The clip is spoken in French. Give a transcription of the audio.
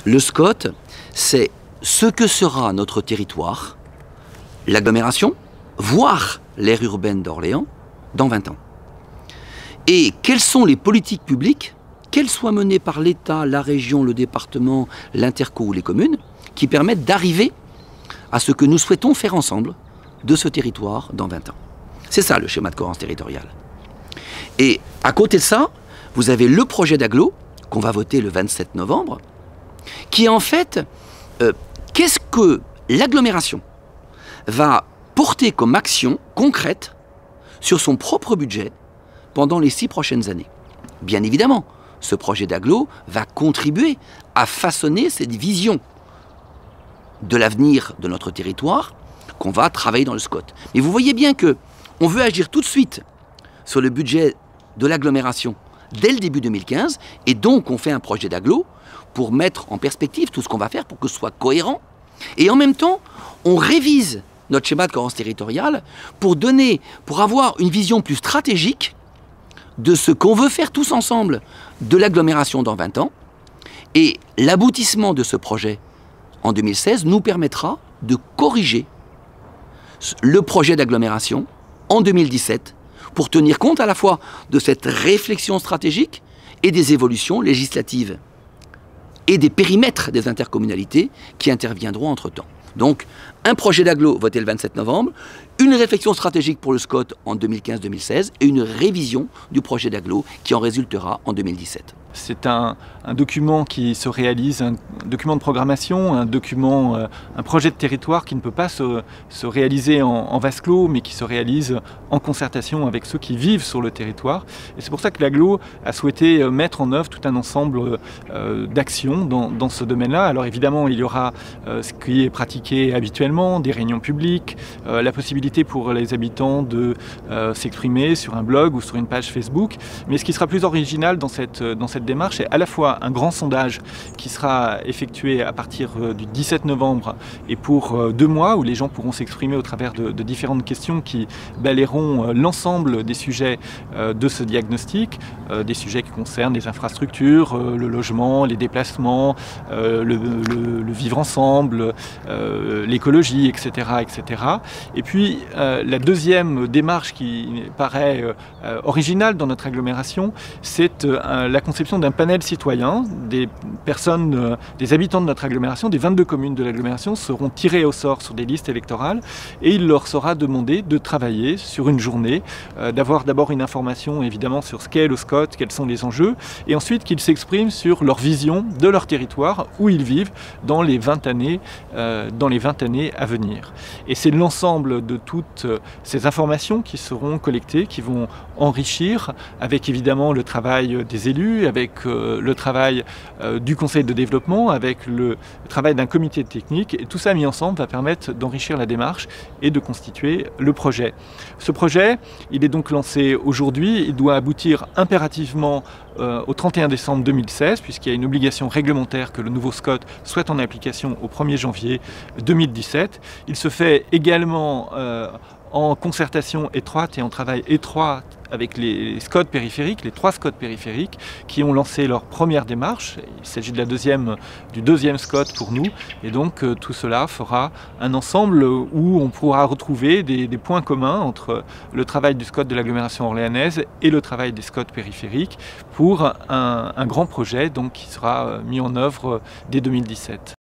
Le SCOT, c'est ce que sera notre territoire, l'agglomération, voire l'aire urbaine d'Orléans, dans 20 ans. Et quelles sont les politiques publiques, qu'elles soient menées par l'État, la région, le département, l'interco ou les communes, qui permettent d'arriver à ce que nous souhaitons faire ensemble de ce territoire dans 20 ans. C'est ça le schéma de cohérence territoriale. Et à côté de ça, vous avez le projet d'agglo qu'on va voter le 27 novembre, qui est en fait, qu'est-ce que l'agglomération va porter comme action concrète sur son propre budget pendant les 6 prochaines années. Bien évidemment, ce projet d'agglo va contribuer à façonner cette vision de l'avenir de notre territoire qu'on va travailler dans le SCOT. Mais vous voyez bien que on veut agir tout de suite sur le budget de l'agglomération dès le début 2015, et donc on fait un projet d'agglo pour mettre en perspective tout ce qu'on va faire pour que ce soit cohérent. Et en même temps, on révise notre schéma de cohérence territoriale pour avoir une vision plus stratégique de ce qu'on veut faire tous ensemble de l'agglomération dans 20 ans. Et l'aboutissement de ce projet en 2016 nous permettra de corriger le projet d'agglomération en 2017 pour tenir compte à la fois de cette réflexion stratégique et des évolutions législatives et des périmètres des intercommunalités qui interviendront entre-temps. Donc, un projet d'agglo voté le 27 novembre, une réflexion stratégique pour le SCOT en 2015-2016 et une révision du projet d'agglo qui en résultera en 2017. C'est un document qui se réalise, un document de programmation, un projet de territoire qui ne peut pas se réaliser en vase clos, mais qui se réalise en concertation avec ceux qui vivent sur le territoire. Et c'est pour ça que l'agglo a souhaité mettre en œuvre tout un ensemble d'actions dans ce domaine-là. Alors évidemment, il y aura ce qui est pratiqué habituellement, des réunions publiques, la possibilité pour les habitants de s'exprimer sur un blog ou sur une page Facebook. Mais ce qui sera plus original dans cette démarche est à la fois un grand sondage qui sera effectué à partir du 17 novembre et pour 2 mois où les gens pourront s'exprimer au travers de différentes questions qui balayeront l'ensemble des sujets de ce diagnostic, des sujets qui concernent les infrastructures, le logement, les déplacements, le vivre ensemble, l'écologie, etc., etc. Et puis la deuxième démarche qui paraît originale dans notre agglomération, c'est la conception d'un panel citoyen. Des personnes, des habitants de notre agglomération, des 22 communes de l'agglomération seront tirés au sort sur des listes électorales et il leur sera demandé de travailler sur une journée, d'avoir d'abord une information évidemment sur ce qu'est le SCOT, quels sont les enjeux, et ensuite qu'ils s'expriment sur leur vision de leur territoire, où ils vivent dans les 20 années à venir. Et c'est l'ensemble de toutes ces informations qui seront collectées, qui vont enrichir, avec évidemment le travail des élus, avec le travail du conseil de développement, avec le travail d'un comité technique, et tout ça mis ensemble va permettre d'enrichir la démarche et de constituer le projet. Ce projet, il est donc lancé aujourd'hui, il doit aboutir impérativement au 31 décembre 2016, puisqu'il y a une obligation réglementaire que le nouveau SCOT soit en application au 1er janvier 2017. Il se fait également en concertation étroite et en travail étroit avec les SCOT périphériques, les 3 SCOT périphériques qui ont lancé leur première démarche. Il s'agit de du deuxième SCOT pour nous, et donc tout cela fera un ensemble où on pourra retrouver des points communs entre le travail du SCOT de l'agglomération orléanaise et le travail des SCOT périphériques pour un grand projet donc, qui sera mis en œuvre dès 2017.